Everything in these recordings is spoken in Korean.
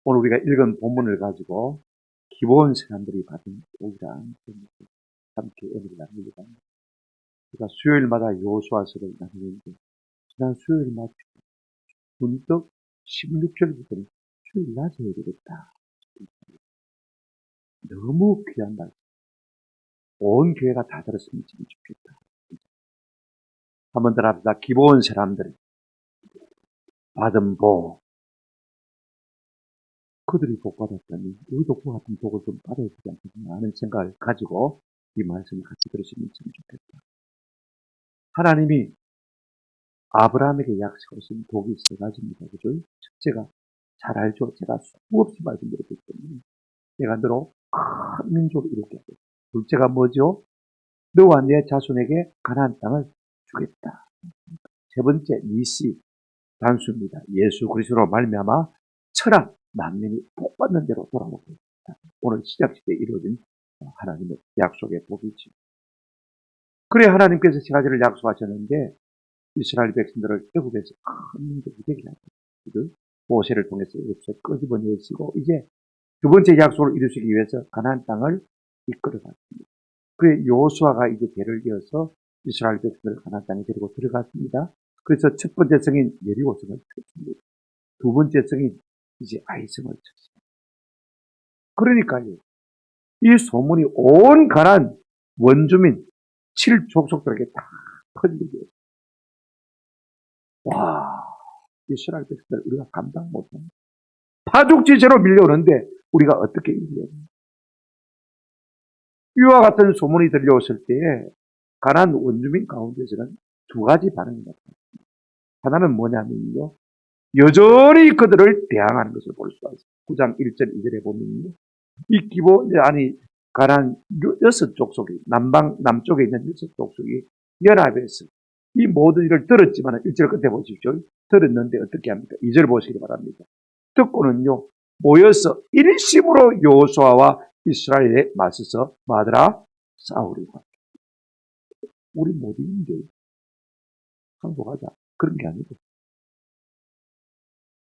오늘 우리가 읽은 본문을 가지고 기본 사람들이 받은 오이랑 함께 은혜를 나누기로 합니다. 우리가 수요일마다 여호수아서를 나누는데 지난 수요일마다 문득 16절부터는 수요일 낮에 해야 되겠다. 너무 귀한 말. 온 교회가 다 들었으면 좋겠다. 한번 더 합시다. 기본 사람들 받은 복. 그들이 복 받았다니 우리도 그 같은 복을 좀 받아야 되지 않겠냐 하는 생각을 가지고 이 말씀을 같이 들으시면 참 좋겠다. 하나님이 아브라함에게 약속하신 복이 세 가지입니다. 그죠? 첫째가 잘 알죠. 제가 수없이 말씀드렸기 때문에 내가 너로 큰 민족을 이루게 하겠다. 둘째가 뭐죠? 너와 내 자손에게 가나안 땅을 주겠다. 세 번째 니시 단수입니다. 예수 그리스도로 말미암아 천하 만민이 복 받는 대로 돌아오겠다. 오늘 시작시대에 이루어진 하나님의 약속의 복이지. 그래 하나님께서 세 가지를 약속하셨는데 이스라엘 백성들을 애굽에서 큰 민족이 되게 하셨어요. 모세를 통해서 애굽에서 끄집어내시고 이제 두 번째 약속을 이루시기 위해서 가나안 땅을 이끌어갔습니다. 그래 여호수아가 이제 대를 이어서 이스라엘 백성들을 가나안 땅에 데리고 들어갔습니다. 그래서 첫 번째 성인 여리고성을 쳤습니다. 두 번째 성인 이제 아이성을 쳤습니다. 그러니까요. 이 소문이 온 가나안 원주민 7족속들에게 다 퍼지게 되었습니다. 와, 이스라엘 백성들 우리가 감당 못합니다. 파죽지세로 밀려오는데 우리가 어떻게 이겨야 됩니까? 이와 같은 소문이 들려왔을 때에 가나안 원주민 가운데서는 두 가지 반응이 나타났습니다. 하나는 뭐냐면요. 여전히 그들을 대항하는 것을 볼 수가 있습니다. 9장 1절 2절에 보면요. 이 기본, 가나안 6족속이, 남쪽에 있는 6족속이 연합해서 이 모든 일을 들었지만 1절 끝에 보십시오. 들었는데 어떻게 합니까? 2절 보시기 바랍니다. 듣고는요. 모여서 일심으로 여호수아와 이스라엘에 맞서서 마더라 싸우리고. 우리 모두인데 항복하자. 그런 게 아니고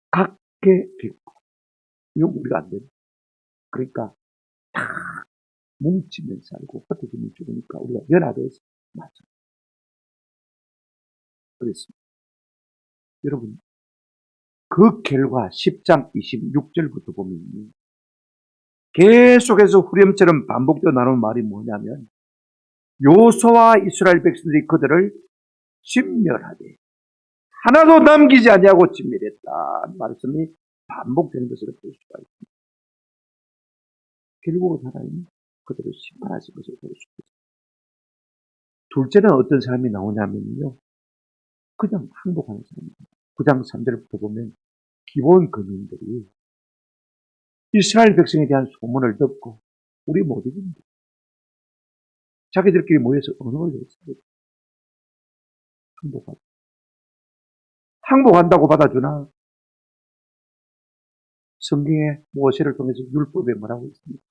각계 객고 이거 우리가 안 됩니다. 그러니까 다 뭉치면 살고 흩어지면 죽으니까 우리가 연합해서 맞아. 그랬습니다. 여러분 그 결과 10장 26절부터 보면 계속해서 후렴처럼 반복되어 나오는 말이 뭐냐면 여호수아와 이스라엘 백성들이 그들을 진멸하되 하나도 남기지 아니하고 진멸했다. 말씀이 반복되는 것을 볼 수가 있습니다. 결국은 하나님이 그들을 심판하신 것을 볼 수가 있습니다. 둘째는 어떤 사람이 나오냐면요. 그냥 항복하는 사람입니다. 9장 3절부터 보면 기본 거민들이 이스라엘 백성에 대한 소문을 듣고 우리 못 이깁니다. 자기들끼리 모여서 언어를 했습니다. 항복하고. 항복한다고 받아주나? 성경의 모세를 통해서 율법에 뭐라고 있습니까?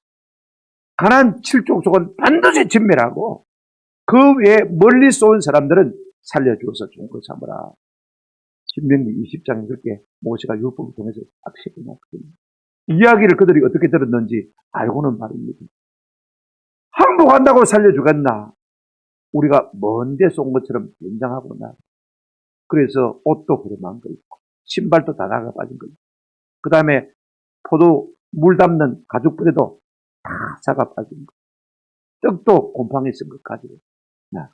가나안 7족속은 반드시 진멸하고 그 외에 멀리서 온 사람들은 살려주어서 좋은 걸 삼으라. 신명기 20장에 그렇게 모세가 율법을 통해서 딱 시켜놨거든요. 이야기를 그들이 어떻게 들었는지 알고는 말입니다. 항복한다고 살려주겠나? 우리가 먼 데서 온 것처럼 변장하고 나. 그래서 옷도 부름한 거 있고 신발도 다 나가 빠진 거 있고 그 다음에 포도 물 담는 가죽 부대도 다 사가 빠진 거. 떡도 곰팡이 쓴 것 가지고 나가.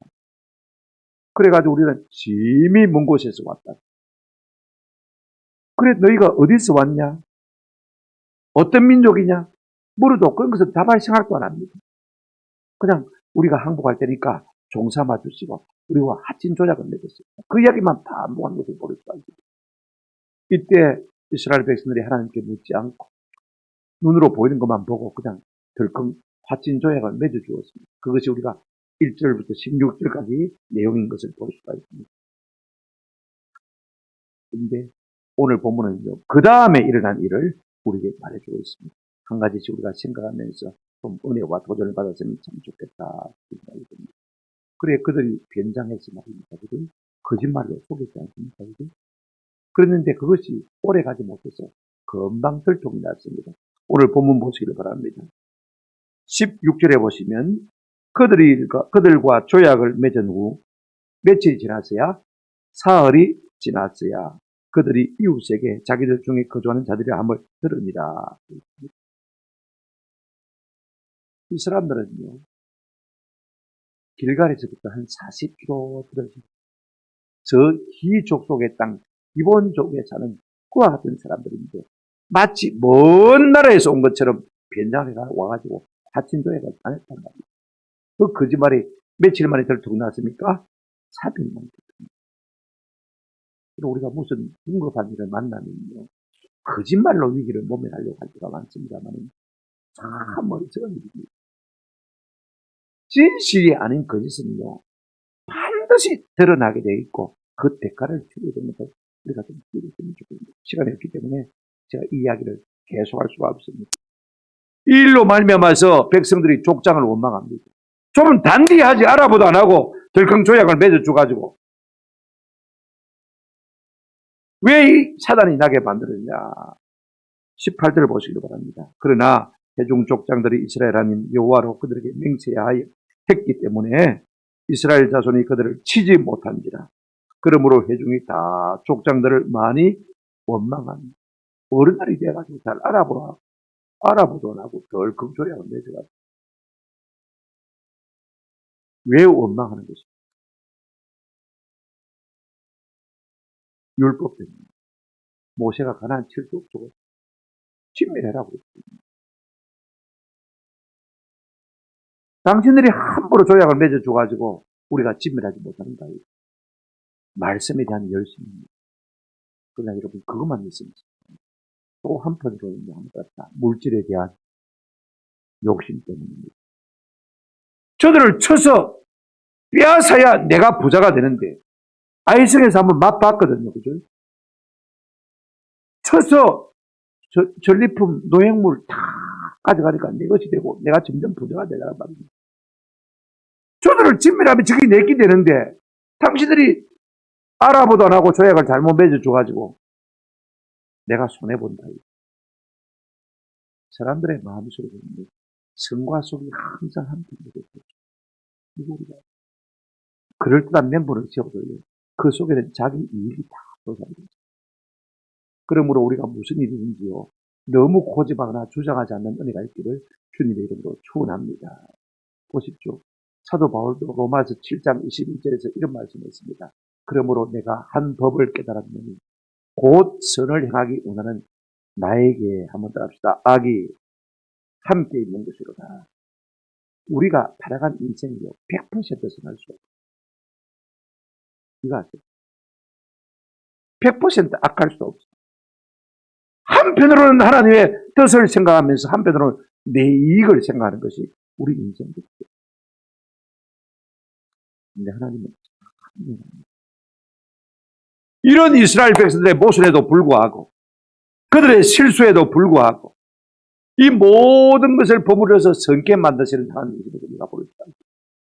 그래가지고 우리는 심히 먼 곳에서 왔다. 그래 너희가 어디서 왔냐? 어떤 민족이냐? 물어도 그런 것을 답할 생각도 안 합니다. 그냥 우리가 항복할 때니까 종 삼아 주시고 우리와 하친 조약을 맺었어요. 그 이야기만 반복하는 것을 볼 수가 있습니다. 이때 이스라엘 백성들이 하나님께 묻지 않고 눈으로 보이는 것만 보고 그냥 덜컹 하친 조약을 맺어주었습니다. 그것이 우리가 1절부터 16절까지 내용인 것을 볼 수가 있습니다. 그런데 오늘 본문은요. 그 다음에 일어난 일을 우리에게 말해주고 있습니다. 한 가지씩 우리가 생각하면서 좀 은혜와 도전을 받았으면 참 좋겠다 생각이 듭니다. 그래 그들이 변장해서 말입니다. 그들 거짓말로 속였지 않습니까? 그랬는데 그것이 오래 가지 못해서 금방 들통이 났습니다. 오늘 본문 보시기를 바랍니다. 16절에 보시면 그들과 조약을 맺은 후 며칠이 지났어야? 사흘이 지났어야 그들이 이웃에게 자기들 중에 거주하는 자들의 함을 들으니라. 이 사람들은요, 길갈에서부터 한 40km 떨어진 저 희족속의 땅, 기본족에 사는 그와 같은 사람들인데 마치 먼 나라에서 온 것처럼 변장해 와가지고 사친조회가 안 했단 말이에요. 그 거짓말이 며칠 만에 들통이 났습니까? 400만 들통이. 우리가 무슨 궁급한 일을 만나면요, 거짓말로 위기를 모면하려고 할 때가 많습니다만 참 어리석은 일입니다. 진실이 아닌 거짓은요, 반드시 드러나게 되어 있고 그 대가를 치르게 되는 것을 우리가 좀 기억했으면 좋겠습니다. 시간이 없기 때문에 제가 이 이야기를 계속할 수가 없습니다. 이 일로 말미암아서 백성들이 족장을 원망합니다. 좀 단디하지 알아보도 안 하고 덜컹 조약을 맺어줘가지고 왜 이 사단이 나게 만들었냐. 18절을 보시기 바랍니다. 그러나 회중 족장들이 이스라엘 하나님 여호와로 그들에게 맹세하여 했기 때문에 이스라엘 자손이 그들을 치지 못한지라. 그러므로 회중이 다 족장들을 많이 원망합니다. 어른날이 돼가지고 잘 알아보도 안 하고 덜컥 조약을 맺어가지고 왜 원망하는 것입니까? 율법 때문에. 모세가 가나안 7족 쪽을 진멸해라고 했습니다. 당신들이 함부로 조약을 맺어줘가지고 우리가 진멸하지 못하는가. 말씀에 대한 열심입니다. 그러나 여러분 그것만 있으면 또 한편으로는 아무것도 물질에 대한 욕심 때문입니다. 저들을 쳐서 빼앗아야 내가 부자가 되는데 아이성에서 한번 맛봤거든요. 그죠? 쳐서 전리품, 노획물 다 가져가니까 내 것이 되고 내가 점점 부자가 되라는 말입니다. 저들을 진멸하면 저게 내게 되는데 당신들이 알아보도 안 하고 조약을 잘못 맺어줘가지고 내가 손해본다. 사람들의 마음속에 있는 성과 속이 항상 한편으로 그리고 우리가 그럴듯한 멘붕을 지어도요. 그 속에는 자기 이익이 다 쏟아집니다. 그러므로 우리가 무슨 일이든지요. 너무 고집하거나 주장하지 않는 은혜가 있기를 주님의 이름으로 축원합니다. 보십시오. 사도 바울도 로마서 7장 21절에서 이런 말씀을 했습니다. 그러므로 내가 한 법을 깨달았느니 곧 선을 행하기 원하는 나에게 한번 따라합시다. 악이 함께 있는 것이로다. 우리가 살아간 인생이요 100% 선할 수 없어요. 이거 아세요? 100% 악할 수 없어요. 한편으로는 하나님의 뜻을 생각하면서 한편으로는 내 이익을 생각하는 것이 우리 인생입니다. 근데 하나님은 이런 이스라엘 백성들의 모순에도 불구하고 그들의 실수에도 불구하고 이 모든 것을 버무려서 성게 만드시는 하나님을 우리가 볼 수 있습니다.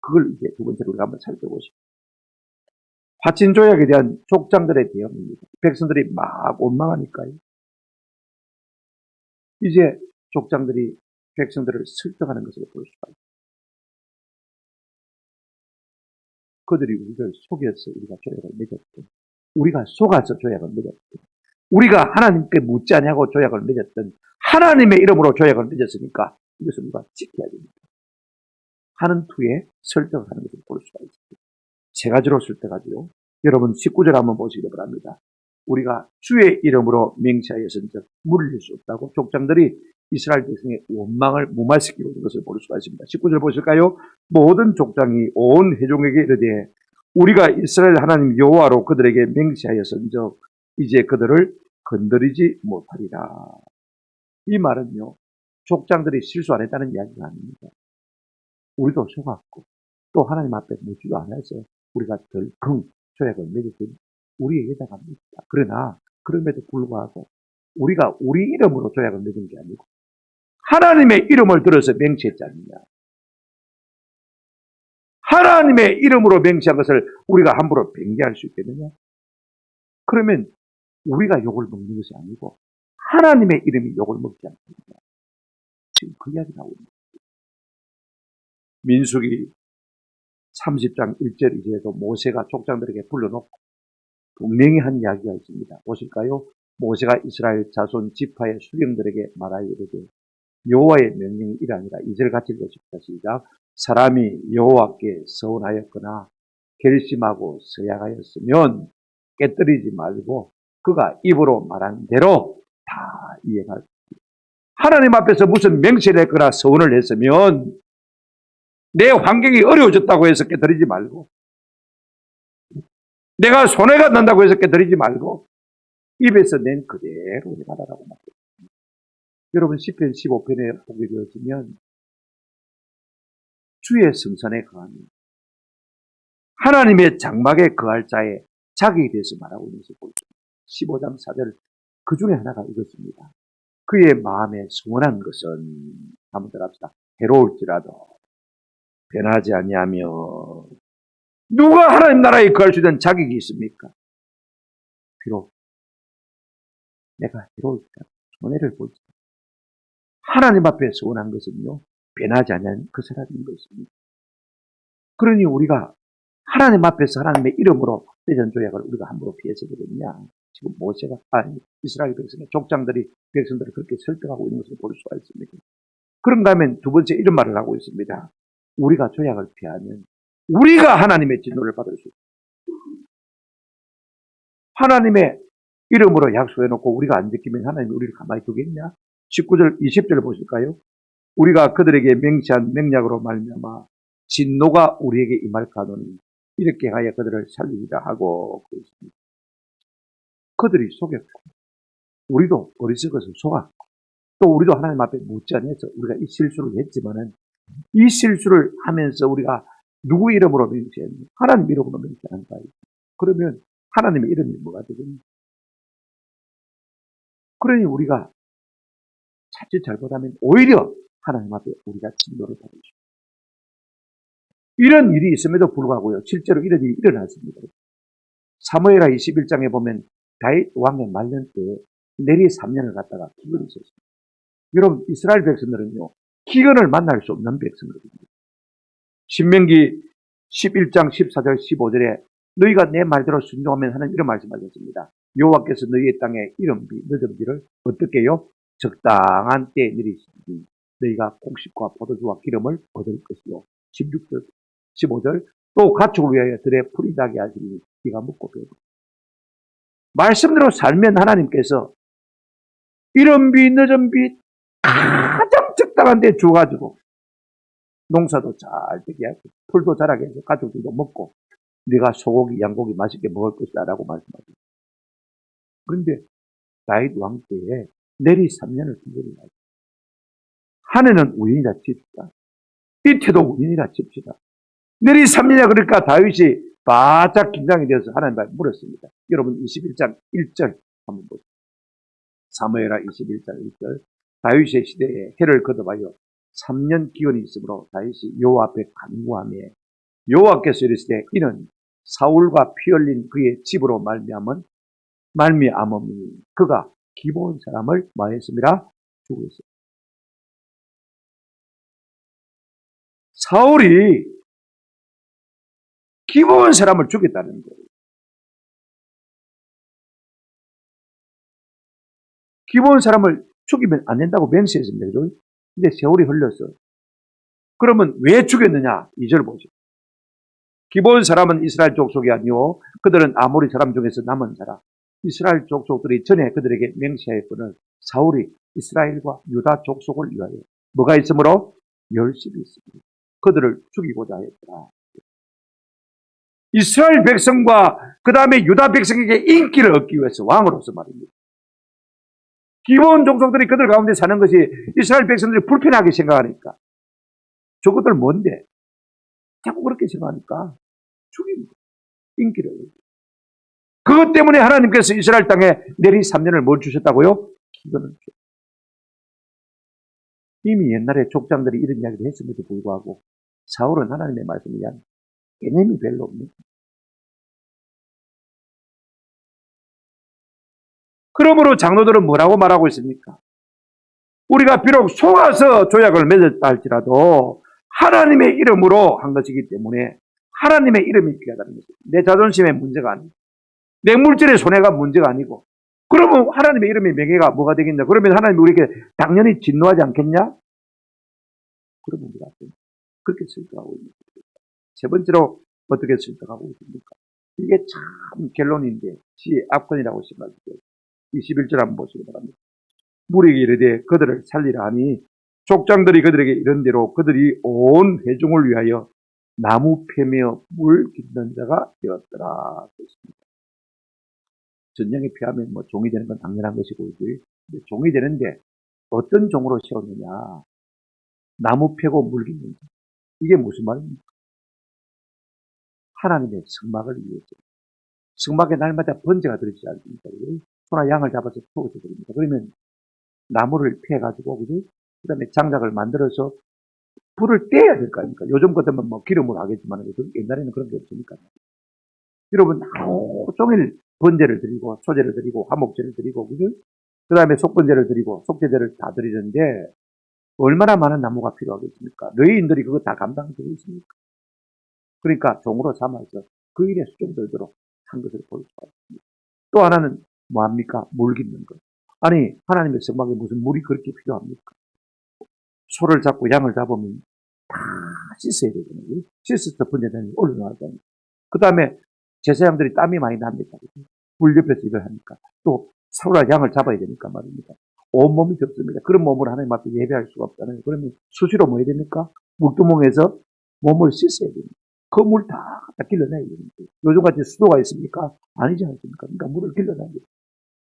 그걸 이제 두 번째로 우리가 한번 살펴보십시오. 화친조약에 대한 족장들의 대응입니다. 백성들이 막 원망하니까요. 이제 족장들이 백성들을 설득하는 것을 볼 수가 있습니다. 그들이 우리를 속여서 우리가 조약을 맺었던, 우리가 속아서 조약을 맺었던, 우리가 하나님께 묻지 않냐고 조약을 맺었던, 하나님의 이름으로 조약을 맺었으니까 이것을 우리가 지켜야 됩니다. 하는 투에 설득을 하는 것을 볼 수가 있습니다. 세 가지로 설득하지요. 여러분 19절 한번 보시기 바랍니다. 우리가 주의 이름으로 맹세하였은즉 물릴 수 없다고 족장들이 이스라엘 백성의 원망을 무마시키고 있는 것을 볼 수가 있습니다. 19절 보실까요? 모든 족장이 온 회중에게 이르되 우리가 이스라엘 하나님 여호와로 그들에게 맹세하였은즉 이제 그들을 건드리지 못하리라. 이 말은요, 족장들이 실수 안 했다는 이야기가 아닙니다. 우리도 속았고 또 하나님 앞에 묻지도 않아서 우리가 덜컹 조약을 맺었더니 우리의 여자가 묻다. 그러나 그럼에도 불구하고 우리가 우리 이름으로 조약을 맺은 게 아니고 하나님의 이름을 들어서 맹세했지 않느냐. 하나님의 이름으로 맹세한 것을 우리가 함부로 변개할 수 있겠느냐. 그러면 우리가 욕을 먹는 것이 아니고 하나님의 이름이 욕을 먹지 않습니다. 지금 그 이야기 나오는 거예요. 민수기 30장 1절 2절에도 모세가 족장들에게 불러놓고 분명히 한 이야기가 있습니다. 보실까요? 모세가 이스라엘 자손 지파의 수령들에게 말하여 이르되 여호와의 명령이 이러하니라. 2절 같이 읽으십시다. 시작. 사람이 여호와께 서운하였거나 결심하고 서약하였으면 깨뜨리지 말고 그가 입으로 말한 대로 다 이행할. 하나님 앞에서 무슨 맹세를 했거나 서운을 했으면 내 환경이 어려워졌다고 해서 깨뜨리지 말고, 내가 손해가 난다고 해서 깨뜨리지 말고 입에서 낸 그대로 해달라고 말해요. 여러분 시편 15편에 보게 되어지면 주의 성산에 거하니 하나님의 장막에 거할 자의 자격에 대해서 말하고 있는 것을 볼 수 있습니다. 15장 4절 그 중에 하나가 이것입니다. 그의 마음에 소원한 것은 한번 더 합시다. 해로울지라도 변하지 아니하며. 누가 하나님 나라에 거할 수 있는 자격이 있습니까? 비록 내가 해로울지라도 손해를 볼지 하나님 앞에 소원한 것은요 변하지 아니하는 그 사람인 것입니다. 그러니 우리가 하나님 앞에서 하나님의 이름으로 대전 조약을 우리가 함부로 피해서 그러느냐. 지금 모세가 이스라엘 백성의 족장들이 백성들을 그렇게 설득하고 있는 것을 볼 수가 있습니다. 그런가 하면 두 번째 이런 말을 하고 있습니다. 우리가 조약을 피하면 우리가 하나님의 진노를 받을 수 있습니다. 하나님의 이름으로 약속해놓고 우리가 안 지키면 하나님이 우리를 가만히 두겠냐? 19절 20절 보실까요? 우리가 그들에게 맹세한 맹약으로 말미암아 진노가 우리에게 임할까노니 이렇게 하여 그들을 살리리라 하고 그랬습니다. 그들이 속였고 우리도 어리석어서 속았고 또 우리도 하나님 앞에 묻지 않아서 우리가 이 실수를 했지만은 이 실수를 하면서 우리가 누구 이름으로 맹세했냐? 하나님 이름으로 맹세한 거예요. 그러면 하나님의 이름이 뭐가 되겠냐? 그러니 우리가 자칫 잘못하면 오히려 하나님 앞에 우리가 진노를 받을 수 있습니다. 이런 일이 있음에도 불구하고요. 실제로 이런 일이 일어났습니다. 사무엘하 21장에 보면 다윗 왕의 말년 때에 내리 3년을 갖다가 기근이 있었습니다. 여러분 이스라엘 백성들은요. 기근을 만날 수 없는 백성들입니다. 신명기 11장 14절 15절에 너희가 내 말대로 순종하면 하는 이런 말씀하셨습니다. 여호와께서 너희의 땅에 이른비 늦은 비를 어떻게 해요? 적당한 때에 내리시니 너희가 곡식과 포도주와 기름을 얻을 것이요. 16절 15절 또 가축을 위하여 들에 풀이 나게 하시니 비가 묻고 배고. 말씀대로 살면 하나님께서 이른 비 늦은 비 가장 적당한 데 주어가지고 농사도 잘 되게 하고 풀도 자라게 해서 가족들도 먹고 네가 소고기 양고기 맛있게 먹을 것이다 라고 말씀하셨어요. 그런데 다윗 왕 때에 내리 3년을 기다려야 돼. 한 해는 우연이라 칩시다. 이태도 우연이라 칩시다. 내리 3년이라 그러니까 다윗이 바짝 긴장이 되어서 하나님 앞에 물었습니다. 여러분 21장 1절 한번 보세요. 사무엘하 21장 1절 다윗의 시대에 해를 거듭하여 3년 기원이 있으므로 다윗이 여호와 앞에 간구하며 여호와께서 이르시되 이는 사울과 피 흘린 그의 집으로 말미암음이니 그가 기브온 사람을 마했음이라 죽었어요. 사울이 기브온 사람을 죽였다는 거예요. 기브온 사람을 죽이면 안 된다고 맹세했습니다. 근데 세월이 흘렀어. 그러면 왜 죽였느냐? 2절 보죠. 기브온 사람은 이스라엘 족속이 아니오 그들은 아모리 사람 중에서 남은 사람. 이스라엘 족속들이 전에 그들에게 맹세했거늘 사울이 이스라엘과 유다 족속을 위하여 뭐가 있으므로 열심히 있습니다. 그들을 죽이고자 했더라. 이스라엘 백성과 그 다음에 유다 백성에게 인기를 얻기 위해서 왕으로서 말입니다. 기본 족속들이 그들 가운데 사는 것이 이스라엘 백성들이 불편하게 생각하니까 저것들 뭔데? 자꾸 그렇게 생각하니까 죽입니다. 인기를 얻습니다. 그것 때문에 하나님께서 이스라엘 땅에 내리 3년을 뭘 주셨다고요? 기근을 주셨어요. 이미 옛날에 족장들이 이런 이야기를 했음에도 불구하고 사울은 하나님의 말씀에 대한 개념이 별로 없는 그러므로 장로들은 뭐라고 말하고 있습니까? 우리가 비록 속아서 조약을 맺었다 할지라도 하나님의 이름으로 한 것이기 때문에 하나님의 이름이 귀하다는 것입니다. 내 자존심의 문제가 아니고 내 물질의 손해가 문제가 아니고 그러면 하나님의 이름의 명예가 뭐가 되겠냐? 그러면 하나님이 우리에게 당연히 진노하지 않겠냐? 그런 문제가 없습니다. 그렇게 설득하고 있는 거예요. 세 번째로 어떻게 설득하고 있습니까? 이게 참 결론인데 지혜 압권이라고 생각해요. 21절 한번 보시기 바랍니다. 무리에게 이르되 그들을 살리라 하니 족장들이 그들에게 이른 대로 그들이 온 회중을 위하여 나무 패며 물 깃는 자가 되었더라. 그렇습니다. 전쟁에 피하면 뭐 종이 되는 건 당연한 것이고 종이 되는데 어떤 종으로 세웠느냐? 나무 패고 물 깃는 자. 이게 무슨 말입니까? 하나님의 성막을 위해서. 성막에 날마다 번제가 들어있지 않습니까? 소나 양을 잡아서 태워서 드립니다. 그러면 나무를 패가지고, 그죠? 그 다음에 장작을 만들어서 불을 떼야 될 거 아닙니까? 요즘 같으면 뭐 기름으로 하겠지만, 옛날에는 그런 게 없으니까. 여러분, 하루 종일 번제를 드리고, 소제를 드리고, 화목제를 드리고, 그죠? 그 다음에 속번제를 드리고, 속제제를 다 드리는데, 얼마나 많은 나무가 필요하겠습니까? 레위인들이 그거 다 감당할 수 있습니까? 그러니까 종으로 삼아서 그 일에 수종들도록 한 것을 볼 수가 있습니다. 또 하나는 뭐합니까? 물 깃는 것. 아니, 하나님의 성막에 무슨 물이 그렇게 필요합니까? 소를 잡고 양을 잡으면 다 씻어야 되거든요. 씻어서 번제단이 올라나가잖아요. 그 다음에 제사장들이 땀이 많이 납니다. 물 옆에서 일을 하니까. 또 소나 양을 잡아야 되니까 말입니다. 온몸이 덥습니다. 그런 몸을 하나님 앞에 예배할 수가 없잖아요. 그러면 수시로 뭐 해야 됩니까? 물두멍에서 몸을 씻어야 됩니다. 그 물 다 길러내야 됩니다. 요즘같이 수도가 있습니까? 아니지 않습니까? 그러니까 물을 길러내야 됩니다.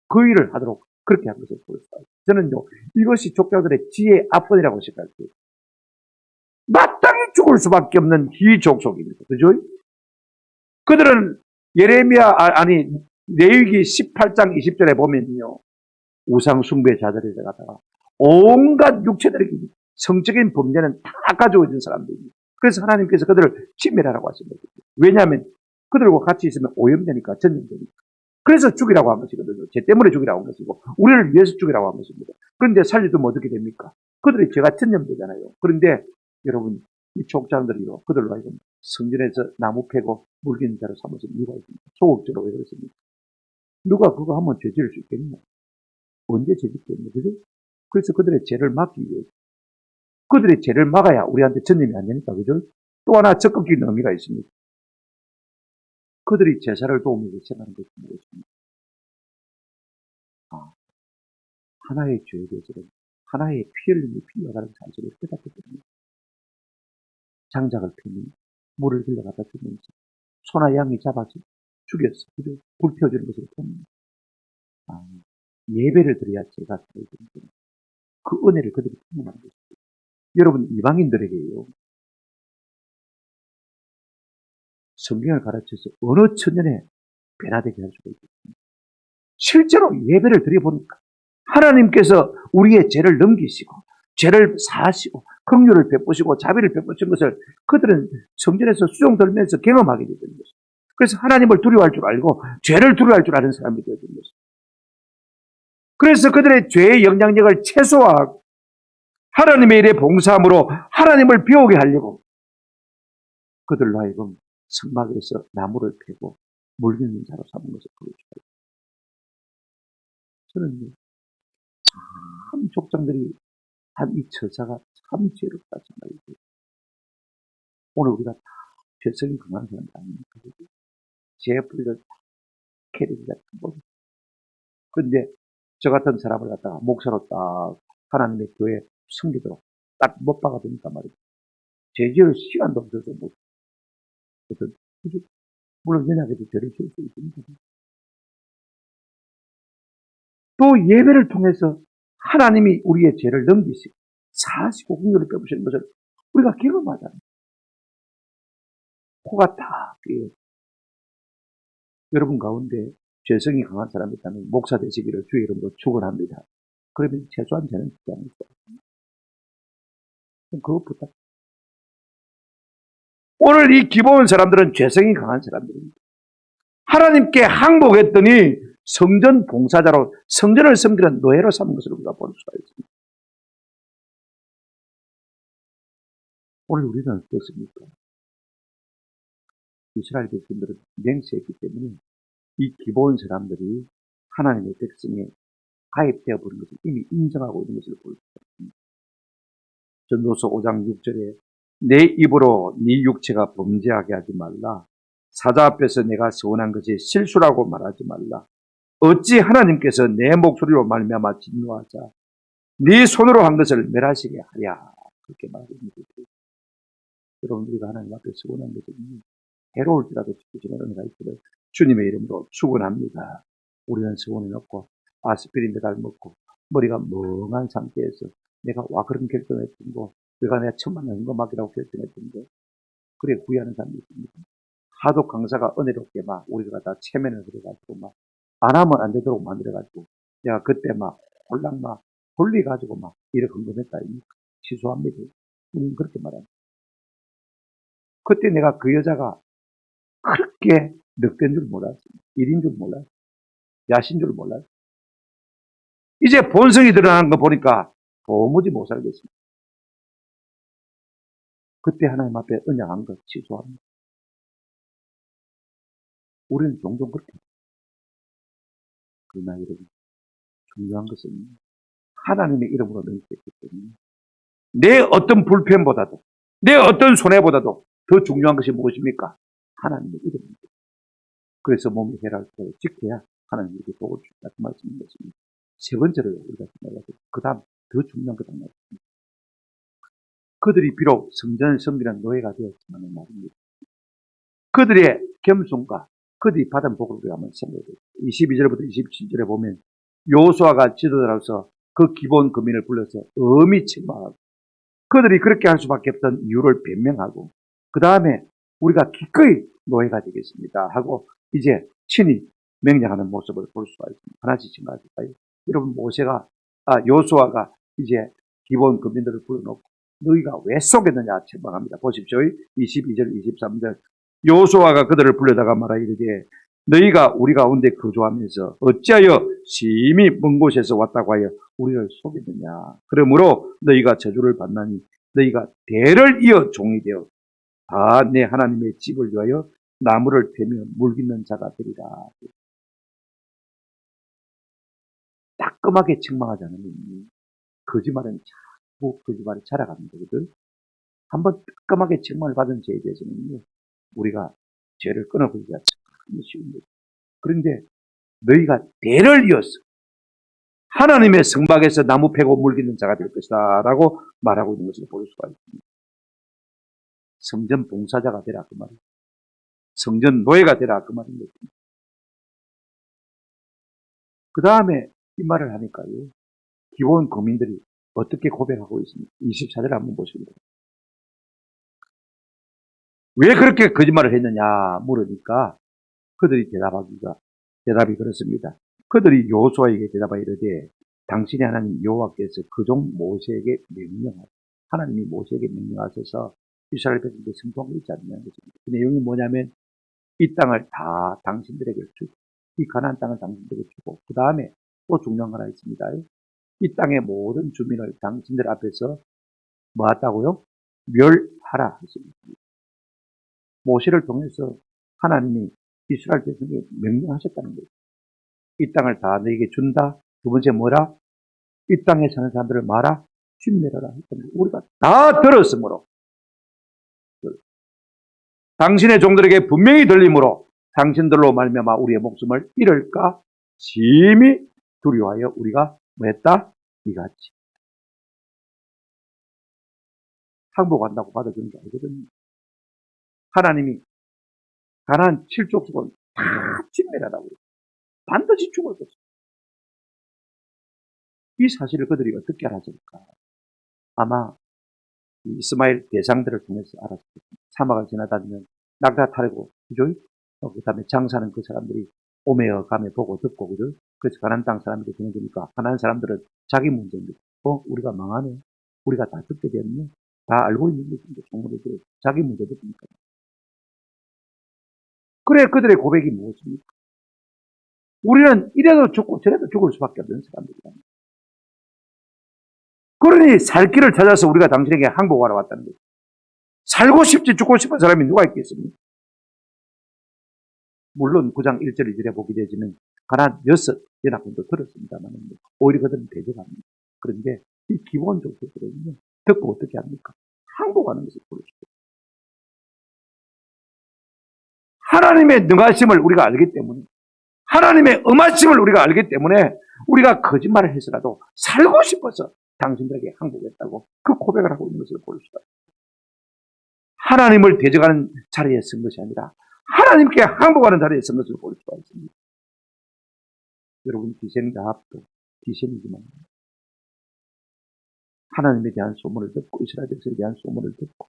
그 일을 하도록 그렇게 한 것을 보였어요. 저는요, 이것이 족자들의 지혜 압권이라고 생각해요. 마땅히 죽을 수밖에 없는 희족속입니다. 그죠? 그들은 레위기 18장 20절에 보면요, 우상숭배 자들에 가다가 온갖 육체적인 성적인 범죄는 다 가지고 있는 사람들입니다. 그래서 하나님께서 그들을 진멸하라고 하십니다. 왜냐하면 그들과 같이 있으면 오염되니까, 전염되니까. 그래서 죽이라고 한 것이거든요. 죄 때문에 죽이라고 한 것이고 우리를 위해서 죽이라고 한 것입니다. 그런데 살려두면 어떻게 됩니까? 그들의 죄가 전염되잖아요. 그런데 여러분, 이 족장들이요, 그들로 하여금 성전에서 나무 패고 물기는 자로 삼아서 이유가 있습니다. 소극적으로 왜 그렇습니까? 누가 그거 하면 죄 지을 수 있겠냐? 언제 죄 짓겠냐? 그죠? 그래서 그들의 죄를 막기 위해서, 그들의 죄를 막아야 우리한테 전염이 안 되니까, 그죠? 또 하나 적극적인 의미가 있습니다. 그들이 제사를 도우면서 생각하는 것이 무엇입니까? 하나의 죄에 대해서는 하나의 피 흘림이 필요하다는 사실을 깨닫게 됩니다. 장작을 피니 물을 흘려가다 주면서 소나 양이 잡아서 죽였어. 불 피워주는 것을 봅니다. 예배를 드려야 죄가 살아있는 거예요. 그 은혜를 그들이 경험하는 것입니다. 여러분, 이방인들에게요, 성경을 가르쳐서 어느 천년에 변화되게 할 수가 있겠습니다. 실제로 예배를 드려보니까 하나님께서 우리의 죄를 넘기시고 죄를 사하시고 긍휼을 베푸시고 자비를 베푸신 것을 그들은 성전에서 수종 들면서 경험하게 되는 것입니다. 그래서 하나님을 두려워할 줄 알고 죄를 두려워할 줄 아는 사람이 되어진 것입니다. 그래서 그들의 죄의 영향력을 최소화하고 하나님의 일에 봉사함으로 하나님을 배우게 하려고 그들로 하여금 성막에서 나무를 패고 물 깃는 자로 삼은 것을 보여주고, 저는 참 족장들이 한 이 처사가 참 죄롭다 생각이 들어요. 오늘 우리가 다 죄성이 강한 사람들 아닙니까? 죄에 풀려 캐리가 뭐. 그런데 저 같은 사람을 갖다가 목사로 딱 하나님의 교회 섬기도록 딱 못 박아두니까 말이죠. 죄 지을 시간도 없어서 못. 물론 연약해도 죄를 지을 수 있습니다. 또 예배를 통해서 하나님이 우리의 죄를 넘기시고 사하시고 긍휼을 베푸시는 것을 우리가 경험하잖아요. 코가 다 비어요. 여러분 가운데 죄성이 강한 사람이 있다면 목사 되시기를 주의 이름으로 축원합니다. 그러면 최소한 죄는 짓지 않을 거예요. 그거 부탁. 오늘 이 기본 사람들은 죄성이 강한 사람들입니다. 하나님께 항복했더니 성전 봉사자로 성전을 섬기는 노예로 삼은 것을 우리가 볼 수가 있습니다. 오늘 우리는 어떻습니까? 이스라엘 백성들은 맹세했기 때문에 이 기본 사람들이 하나님의 백성에 가입되어 버린 것을 이미 인정하고 있는 것을 볼 수가 있습니다. 전도서 5장 6절에 내 입으로 네 육체가 범죄하게 하지 말라. 사자 앞에서 내가 서원한 것이 실수라고 말하지 말라. 어찌 하나님께서 내 목소리로 말미암아 진노하자 네 손으로 한 것을 멸하시게 하랴. 그렇게 말합니다. 여러분 우리가 하나님 앞에 서원한 것은 해로울지라도 지키시는 은혜가 있기를 주님의 이름으로 축원합니다. 우리는 서원해 놓고 아스피린 배달 먹고 머리가 멍한 상태에서 내가 와 그런 결정했던 거 내가 천만 원 헌금하기라고 결정했던 거 그래 후회하는 사람이 있습니다. 하도 강사가 은혜롭게 막 우리가 다 체면을 들어가지고 막 안 하면 안 되도록 만들어가지고 내가 그때 막 홀랑 막 돌리가지고 막 이렇게 헌금했다. 취소합니다. 우리는 그렇게 말합니다. 그때 내가 그 여자가 그렇게 늑대인 줄 몰랐어요. 일인 줄 몰랐어요. 야신 줄 몰랐어요. 이제 본성이 드러나는 거 보니까 도무지 못 살겠습니다. 그때 하나님 앞에 언약한 것 취소합니다. 우리는 종종 그렇게 해요. 그러나 여러분 중요한 것은 하나님의 이름으로 맹세했기 때문에 내 어떤 불편보다도 내 어떤 손해보다도 더 중요한 것이 무엇입니까? 하나님의 이름입니다. 그래서 몸이 해랄 때 지켜야 하나님께 복을 주다 그 말씀인 것입니다. 세 번째로 우리가 생각해야 돼요. 그 다음 더 중요한 것은 말입니다. 그들이 비록 성전을 섬기는 노예가 되었지만 말입니다. 그들의 겸손과 그들이 받은 복을 우리가 한번 생각해 보세요. 22절부터 27절에 보면 요수아가 지도자로서 그 기본 거민을 불러서 엄히 책망하고 그들이 그렇게 할 수밖에 없던 이유를 변명하고 그 다음에 우리가 기꺼이 노예가 되겠습니다 하고 이제 친히 명령하는 모습을 볼 수가 있습니다. 하나씩 생각할까요? 여러분 요수아가 이제 기본 거민들을 불러놓고 너희가 왜 속였느냐 책망합니다. 보십시오. 22절 23절 요수아가 그들을 불러다가 말하 이르되 너희가 우리 가운데 거주하면서 어찌하여 심히 먼 곳에서 왔다고 하여 우리를 속였느냐. 그러므로 너희가 저주를 받나니 너희가 대를 이어 종이 되어 다 내 하나님의 집을 위하여 나무를 패며 물깃는 자가 되리라. 따끔하게 책망하지 않으면 거짓말은 자꾸 거짓말이 자라가는 거거든. 한번 따끔하게 책망을 받은 죄에 대해서는 우리가 죄를 끊어버리기가 참 쉬운 거죠. 그런데 너희가 대를 이어서 하나님의 성막에서 나무 패고 물깃는 자가 될 것이다 라고 말하고 있는 것을 볼 수가 있습니다. 성전 봉사자가 되라 그 말이에요. 성전 노예가 되라 그 말인 것입니다. 그 다음에 이 말을 하니까요. 기본 거민들이 어떻게 고백하고 있습니까? 24절 한번 보십니다. 왜 그렇게 거짓말을 했느냐 물으니까 그들이 대답이 그렇습니다. 그들이 여호수아에게 대답하여 이르되 당신의 하나님 여호와께서 그종 모세에게 하나님이 모세에게 명령하셔서 이스라엘 백성들에게 승통하고 있지 않냐는 것입니다. 그 내용이 뭐냐면 이 땅을 다 당신들에게 주고 이 가나안 땅을 당신들에게 주고 그 다음에 또 중요한 거 하나 있습니다. 이 땅의 모든 주민을 당신들 앞에서 뭐 했다고요? 멸하라 했습니다. 모세를 통해서 하나님이 이스라엘 백성에게 명령하셨다는 거예요. 이 땅을 다 너에게 준다. 두 번째 뭐라? 이 땅에 사는 사람들을 마라. 쥡내라라 했던 거예요. 우리가 다 들었으므로 당신의 종들에게 분명히 들리므로 당신들로 말미암아 우리의 목숨을 잃을까 심히 두려워하여 우리가 뭐 했다? 이같이 항복한다고 받아주는 게 아니거든요. 하나님이 가나안 7족속은 다 쥡내라라고 반드시 죽을 것이다. 이 사실을 그들이 어떻게 알았을까? 아마 이스마엘 대상들을 통해서 알았을 겁니다. 사막을 지나다니면 낙타 타고 그죠? 그 다음에 장사는 그 사람들이 오메어 감에 보고 듣고 그죠? 그래서 가나안 땅 사람들이 되니까 가나안 사람들은 자기 문제입니다. 우리가 망하네. 우리가 다 듣게 됐네. 다 알고 있는 것인데 종들이 자기 문제 듣니까. 그래 그들의 고백이 무엇입니까? 우리는 이래도 죽고 저래도 죽을 수밖에 없는 사람들이다. 그러니 살 길을 찾아서 우리가 당신에게 항복하러 왔다는 거죠. 살고 싶지 죽고 싶은 사람이 누가 있겠습니까? 물론 9장 1절 2절에 보게 되지는 가난 6연합군도 들었습니다만 오히려 그들은 대적합니다. 그런데 이 기본 조건들은요, 듣고 어떻게 합니까? 항복하는 것을 보여주고 하나님의 능하심을 우리가 알기 때문에, 하나님의 엄하심을 우리가 알기 때문에 우리가 거짓말을 해서라도 살고 싶어서 당신들에게 항복했다고 그 고백을 하고 있는 것을 볼 수가 있습니다. 하나님을 대적하는 자리에 선 것이 아니라 하나님께 항복하는 자리에 선 것을 볼 수가 있습니다. 여러분, 기생 라합도 기생이지만 하나님에 대한 소문을 듣고 이스라엘 백성에 대한 소문을 듣고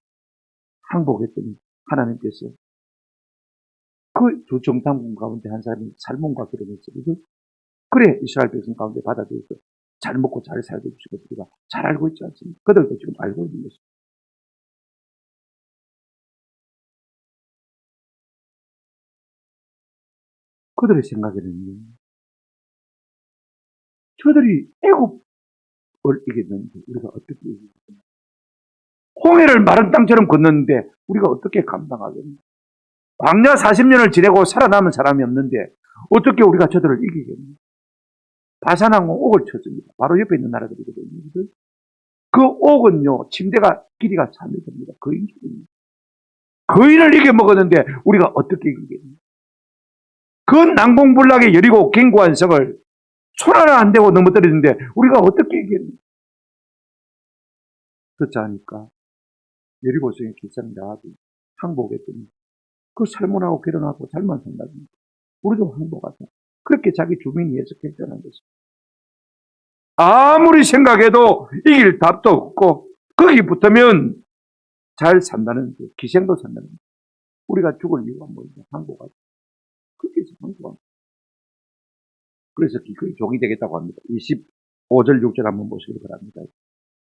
항복했더니 하나님께서 그 두 정탐꾼 가운데 한 사람이 살몬과 결혼했어요. 그래 이스라엘 백성 가운데 받아들여서 잘 먹고 잘 살게 해주시고 우리가 잘 알고 있지 않습니까? 그들도 지금 알고 있는 것입니다. 그들의 생각에는요, 저들이 애굽을 이겼는데 우리가 어떻게 이기겠냐? 홍해를 마른 땅처럼 건넜는데 우리가 어떻게 감당하겠냐? 광야 40년을 지내고 살아남은 사람이 없는데 어떻게 우리가 저들을 이기겠냐? 바산왕 옥을 쳤습니다. 바로 옆에 있는 나라들이거든요. 그 옥은요, 침대가 길이가 3m입니다. 거인 길입니다. 거인을 이겨먹었는데 우리가 어떻게 이기겠냐? 그 난공불락의 여리고 견고한 성을 손 하나 안 대고 넘어뜨리는데 우리가 어떻게 이기겠냐? 그렇지 않으니까 여리고성의 길상 라합이 항복했더니 그 살몬하고 결혼하고 잘만 산다니까 우리도 항복하자. 그렇게 자기 주민이 해석했다는 것입니다. 아무리 생각해도 이길 답도 없고 거기 붙으면 잘 산다는 게 기생도 산다는 게 우리가 죽을 이유가 뭐냐? 항복하자. 그렇게 해서 항복합니다. 그래서 기꺼이 종이 되겠다고 합니다. 25절 6절 한번 보시기 바랍니다.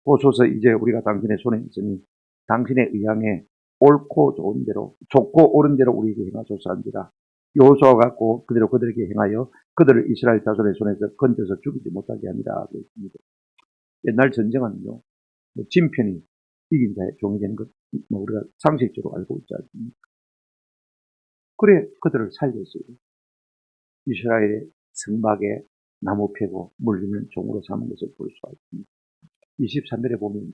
보소서 이제 우리가 당신의 손에 있으니 당신의 의향에 옳고 좋은 대로 좋고 옳은 대로 우리에게 행하소서 한지라. 여호수아가 갖고 그대로 그들에게 행하여 그들을 이스라엘 자손의 손에서 건져서 죽이지 못하게 하니라. 옛날 전쟁은요, 진편이 이긴 자의 종이 되는 것, 우리가 상식적으로 알고 있지 않습니까? 그래, 그들을 살렸어요. 이스라엘의 성막에 나무 패고 물리는 종으로 삼은 것을 볼 수가 있습니다. 23절에 보면,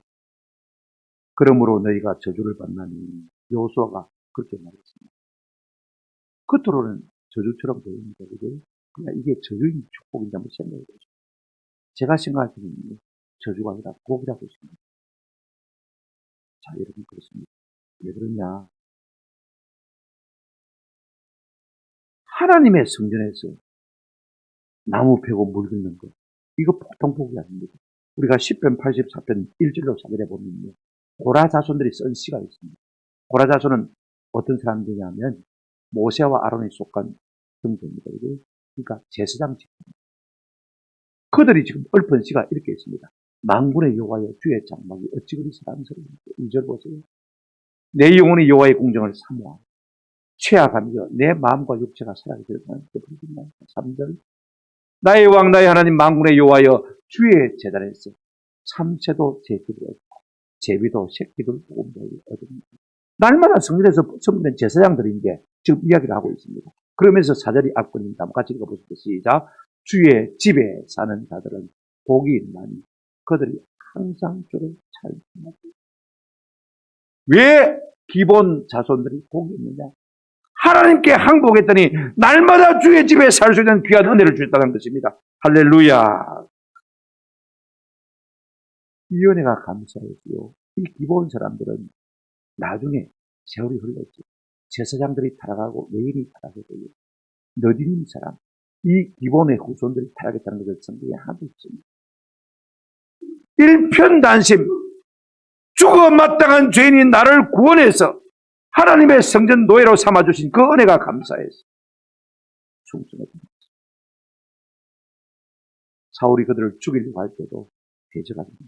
그러므로 너희가 저주를 받나니, 여호수아가 그렇게 말했습니다. 겉으로는 저주처럼 보입니다. 그냥 이게 저주인지 축복인지 한번 생각해 보세요. 제가 생각할 때는 저주가 아니라 복이라고 생각합니다. 자, 여러분, 그렇습니다. 왜 그러냐? 하나님의 성전에서 나무 패고 물 붓는 것, 이거 보통 복이 아닙니다. 우리가 10편 84편 1절로 4절에 보면요, 고라 자손들이 쓴 시가 있습니다. 고라 자손은 어떤 사람들이냐면 모세와 아론이 속한 형제입니다. 그러니까 제사장 직분. 그들이 지금 읊은 시가 이렇게 있습니다. 만군의 여호와여 주의 장막이 어찌 그리 사랑스러운지. 2절 보세요. 내 영혼이 여호와의 공정을 사모하고 취하가며 내 마음과 육체가 살아게 될 만한 3절. 나의 왕 나의 하나님 만군의 여호와여 주의 제단에서 참새도 제기를 얻고 제비도 새끼들 복음을 얻습니다. 날마다 성전에서 섬기는 제사장들인데 지금 이야기를 하고 있습니다. 그러면서 4절이 앞권입니다. 같이 읽어보시죠. 시작. 주의 집에 사는 자들은 복이 있나니 그들이 항상 주를 찬송하고. 왜 기본 자손들이 복이 있느냐? 하나님께 항복했더니 날마다 주의 집에 살 수 있는 귀한 은혜를 주셨다는 것입니다. 할렐루야. 이 은혜가 감사해요. 이 기본 사람들은 나중에 세월이 흘렀죠. 제사장들이 타락하고 레위인이 타락했고요. 너디님 사람, 이 기본의 후손들이 타락했다는 것을 성경에 하고 있습니다. 일편단심, 죽어 마땅한 죄인인 나를 구원해서 하나님의 성전 노예로 삼아주신 그 은혜가 감사해서 충성했습니다. 사울이 그들을 죽이려고 할 때도 대적합니다.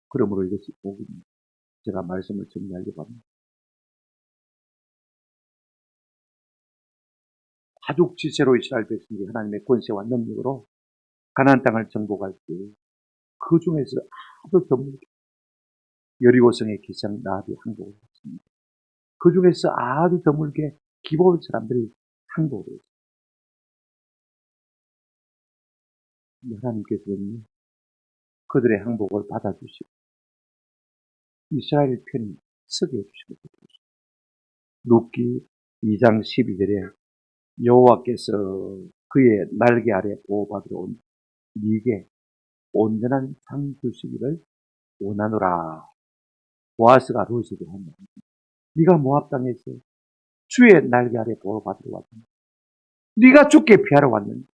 그러므로 이것이 복입니다. 제가 말씀을 정리하려고 합니다. 가죽지세로 이스라엘 백성들이 하나님의 권세와 능력으로 가나안 땅을 정복할 때 그 중에서 아주 드물게 여리고성의 기상 라합이 항복을 했습니다. 그 중에서 아주 드물게 기브온 사람들이 항복을 했습니다. 하나님께서는 그들의 항복을 받아주시고 이스라엘 편이 서게 해주시고 룻기 2장 12절에 여호와께서 그의 날개 아래 보호받으러 온 네게 온전한 상 주시기를 원하노라. 보아스가 룻에게 한다. 네가 모압 땅에서 주의 날개 아래 보호받으러 왔다. 네가 죽게 피하러 왔는데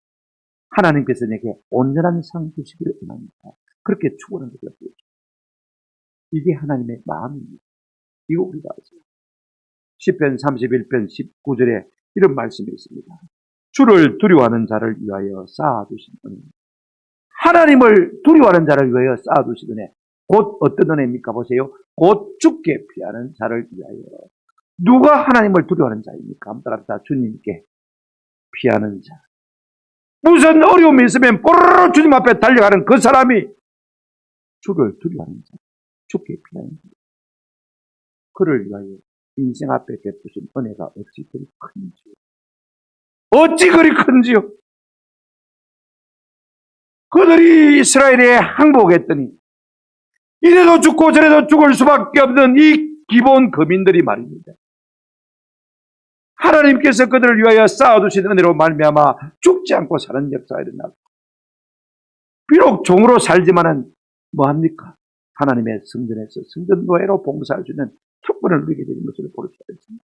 하나님께서 내게 온전한 상 주시기를 원합니다. 그렇게 축원하는 것이죠. 이게 하나님의 마음입니다. 이거 우리가 아세요. 시편 31편 19절에 이런 말씀이 있습니다. 주를 두려워하는 자를 위하여 쌓아두신 은혜. 하나님을 두려워하는 자를 위하여 쌓아두신 은혜. 곧 어떤 은혜입니까? 보세요. 곧 죽게 피하는 자를 위하여. 누가 하나님을 두려워하는 자입니까? 한번 따라합시다. 주님께 피하는 자. 무슨 어려움이 있으면 뽀로로 주님 앞에 달려가는 그 사람이 주를 두려워하는 자. 죽게 피하는 자. 그를 위하여 인생 앞에 베푸신 은혜가 어찌 그리 큰지요. 어찌 그리 큰지요. 그들이 이스라엘에 항복했더니 이래도 죽고 저래도 죽을 수밖에 없는 이 기본 거민들이 말입니다. 하나님께서 그들을 위하여 쌓아두신 은혜로 말미암아 죽지 않고 사는 역사가 일어나고 비록 종으로 살지만은 뭐합니까? 하나님의 성전에서 성전 노예로 봉사할 수 있는 특권을 누리게 되는 것을 볼 수가 있습니다.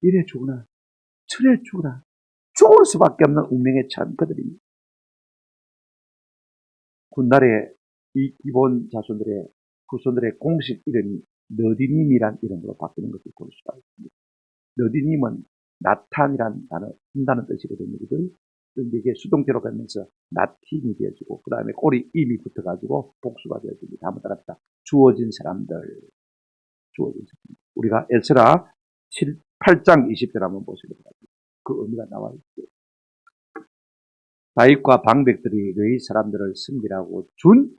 이래 죽으나 저래 죽으나 죽을 수밖에 없는 운명에 처한 그들입니다. 훗날에 이 기본 자손들의 후손들의 공식 이름이 너디님이란 이름으로 바뀌는 것을 볼 수가 있습니다. 너디님은 나탄이란 단어, 한다는 뜻이거든요. 그런데 이게 수동태로 가면서 나팀이 되어지고 그 다음에 꼬리 임이 붙어가지고 복수가 되어집니다. 한번 따라합시다. 주어진 사람들. 우리가 에스라 8장 20절 한번 보시면 그 의미가 나와 있어요. 다윗과 방백들이 너희 사람들을 섬기라고 준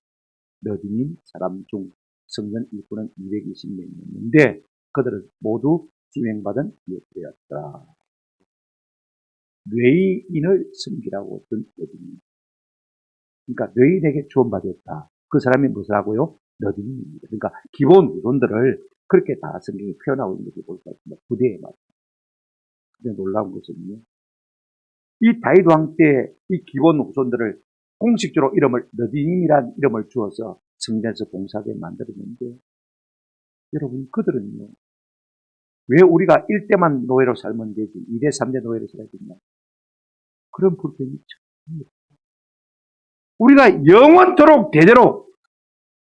너디님 사람 중 성전 일꾼은 220명이었는데 그들은 모두 지명받은 예수였더라. 뇌인을 섬기라고 준 너디님. 그러니까 뇌인에게 주원받았다. 그 사람이 무엇을 하고요? 너디님입니다. 그러니까 기본 후손들을 그렇게 다 성경이 표현하고 있는 것을 볼 수 있습니다. 부대에 맞습니다. 근데 놀라운 것은요. 이 다윗 왕 때 이 기본 후손들을 공식적으로 이름을 너디님이란 이름을 주어서 성전에서 봉사하게 만들었는데 여러분 그들은요. 왜 우리가 1대만 노예로 살면 되지 2대 3대 노예로 살아야 되냐. 그런 불평이 있죠. 우리가 영원토록 대대로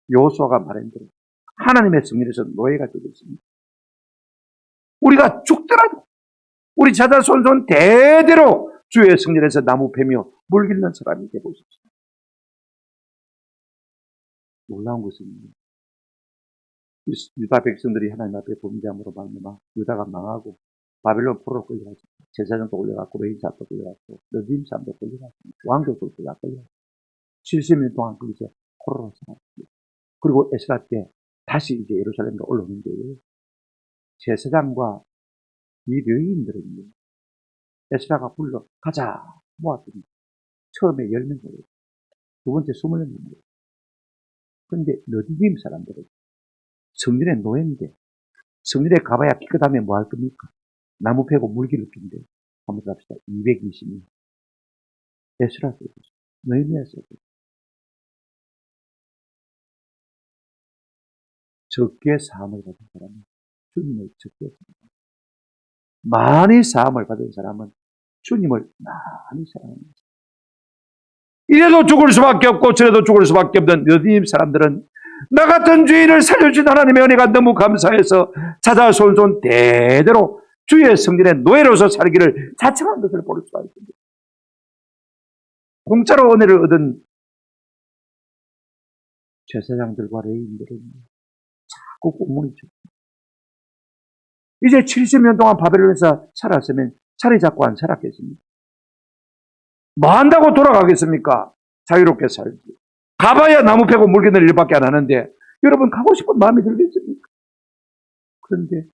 여호수아가 말한 대로 하나님의 성전에서 노예가 되겠습니다. 우리가 죽더라도 우리 자자손손 대대로 주의 성전에서 나무 패며 물 길는 사람이 되고 싶습니다. 놀라운 것은 유다 백성들이 하나님 앞에 범죄함으로 말미암아 유다가 망하고 바벨론 포로로 끌려갔습니다. 제사장도 끌려갔고 레위사도 끌려갔고 너디님 사람도 끌려갔습니다. 왕족도 다 끌려갔습니다. 70년 동안 거기서 포로로 살았습니다. 그리고 에스라 때 다시 이제 예루살렘으로 올라오는데요. 제사장과 이 레위인들은요. 에스라가 불러 가자 모았더니 처음에 10명 모였어요. 두 번째 20명 모였어요. 그런데 너디님 사람들은 성전의 노예인데 성전에 가봐야 깨끗하면 뭐 할 겁니까? 나무 패고 물기를 핀데 한번 갑시다. 220명. 에스라 때 너희미에서 적게 사함을 받은 사람은 주님을 적게 사랑합니다. 많이 사함을 받은 사람은 주님을 많이 사랑합니다. 이래도 죽을 수밖에 없고 저래도 죽을 수밖에 없는 너디님 사람들은 나 같은 죄인을 살려주신 하나님의 은혜가 너무 감사해서 자자손손 대대로 주의 성전의 노예로서 살기를 자청한 것을 볼 수가 있습니다. 공짜로 은혜를 얻은 제사장들과 레위인들은 자꾸 공문이 줍니다. 이제 70년 동안 바벨론에서 살았으면 자리 잡고 안 살았겠습니까? 뭐 한다고 돌아가겠습니까? 자유롭게 살지. 가봐야 나무 패고 물 기는 일밖에 안 하는데 여러분 가고 싶은 마음이 들겠습니까? 그런데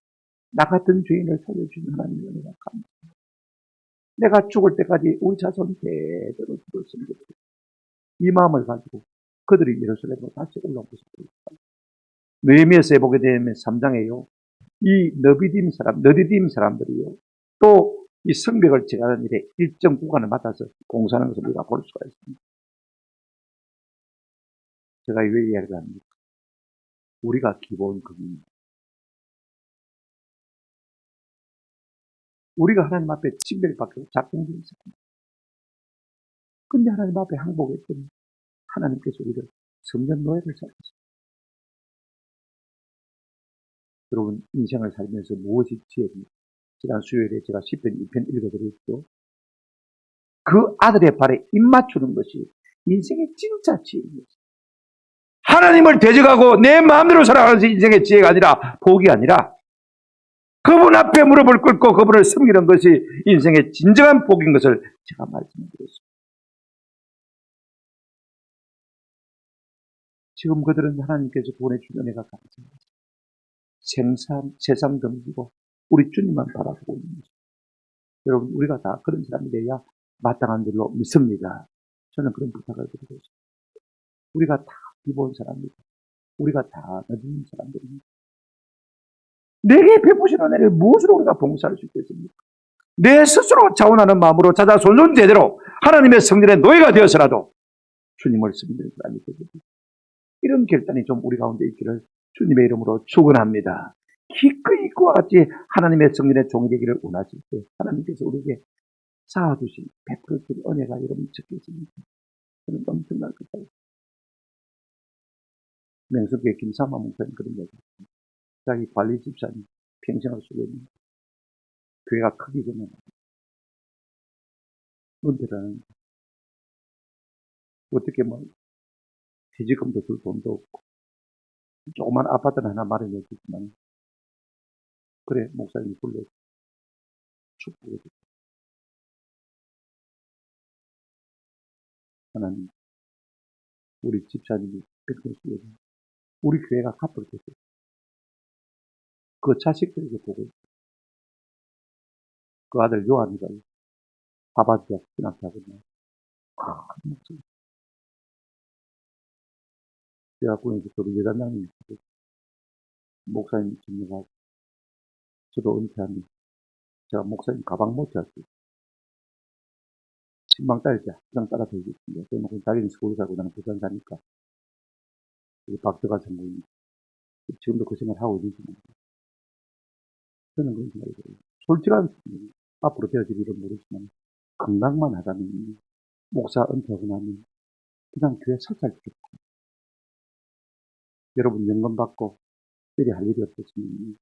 나 같은 죄인을 살려주는 하나님의 은혜가 감사합니다. 내가 죽을 때까지 우리 자손 대대로 죽었습니다. 이 마음을 가지고 그들이 예루살렘으로 다시 올라오고 싶습니다. 느헤미야서에 보게 되면 3장에요. 이 너디딤 사람들이요. 또 이 성벽을 제거하는 일에 일정 구간을 맡아서 봉사하는 것을 우리가 볼 수가 있습니다. 제가 왜 이야기를 합니까? 우리가 기본 금입니다. 우리가 하나님 앞에 칭배받고 작정되어 있습니다. 근데 하나님 앞에 항복했더니 하나님께서 우리를 성전 노예를 살렸습니다. 여러분 인생을 살면서 무엇이 지혜입니까? 지난 수요일에 제가 10편 2편 읽어드렸죠. 그 아들의 발에 입 맞추는 것이 인생의 진짜 지혜입니다. 하나님을 대적하고 내 마음대로 살아가는 것이 인생의 지혜가 아니라 복이 아니라 그분 앞에 무릎을 꿇고 그분을 섬기는 것이 인생의 진정한 복인 것을 제가 말씀드렸습니다. 지금 그들은 하나님께서 보내주는 애가 감사합니다. 세상 덤비고 우리 주님만 바라보고 있는 거죠. 여러분 우리가 다 그런 사람이 돼야 마땅한 줄로 믿습니다. 저는 그런 부탁을 드리고 있습니다. 우리가 다 기본 사람입니다. 우리가 다 늦은 사람들입니다. 내게 베푸신 은혜를 무엇으로 우리가 봉사할 수 있겠습니까? 내 스스로 자원하는 마음으로 찾아 손손 제대로 하나님의 성전의 노예가 되어서라도 주님을 섬기는 사람이 되겠습니다. 이런 결단이 좀 우리 가운데 있기를 주님의 이름으로 축원합니다. 기꺼이 그와 같이 하나님의 성전의 종이 되기를 원하실 때 하나님께서 우리에게 쌓아두신 베풀어줄 은혜가 여러분 적겠습니다. 저는 엄청날 것 같아요. 명석교회 김상만 목사님 그런 얘기. 자기 관리 집사님 평생을 쓰겠는데 교회가 크기 전에 은퇴라는 어떻게 뭐 퇴직금도 줄 돈도 없고 조그만 아파트는 하나 마련해 주지만 그래 목사님이 불러 축복해 줬다. 하나님 우리 집사님이 평생 쓰겠는데 우리 교회가 갚을 때 그 자식들에게 보고 있어요. 그 아들 요한이가 하버드 대학 진학하거든요. 대학교에서 저도 여단장님이 목사님 전문가고 저도 은퇴하면 제가 목사님 가방 못 잤어요. 신방 딸 때 항상 따라 다니겠습니다. 저는 자기는 서울 살고 나는 부산 사니까 박대가 전공입니다. 지금도 그 생각을 하고 있지만 저는 그런 생각이 들어요. 솔직한 앞으로 되어질 일은 모르지만 건강만 하다면 목사 은퇴하고 나면 그냥 교회 설치할 수 있다. 여러분 연금 받고 특별히 할 일이 없으시면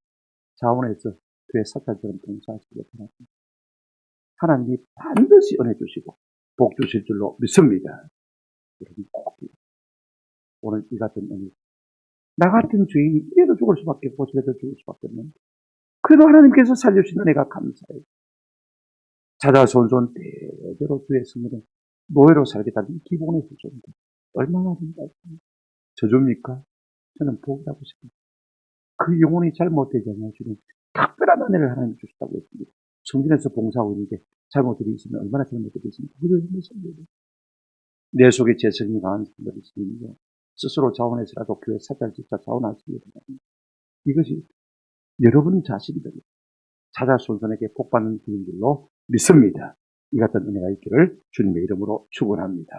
자원에서 교회 사찰처럼 봉사하시기 바랍니다. 하나님이 반드시 은혜 주시고 복 주실 줄로 믿습니다. 여러분 꼭 오늘 이 같은 은혜 나 같은 죄인이 이래도 죽을 수밖에 없고 저래도 죽을 수밖에 없는데 그래도 하나님께서 살려주신 은혜가 감사해요. 자자손손 대대로 주의 성전에 노예로 살겠다는 기본의 수준인데 얼마나 된다습니까? 저줍니까? 저는 복이라고 싶습니다. 그 영혼이 잘못되지 않으시는 특별한 은혜를 하나님 주셨다고 했습니다. 성전에서 봉사하고 있는데 잘못들이 있으면 얼마나 잘못들이 있습니까? 그걸 위해서 내 속에 재성이 강한 분들이 있으면요. 스스로 자원해서라도 교회 사찰 집사 자원하시기 바랍니다. 이것이 여러분 자신들이 자자손손에게 복받는 길인 줄로 믿습니다. 이 같은 은혜가 있기를 주님의 이름으로 축원합니다.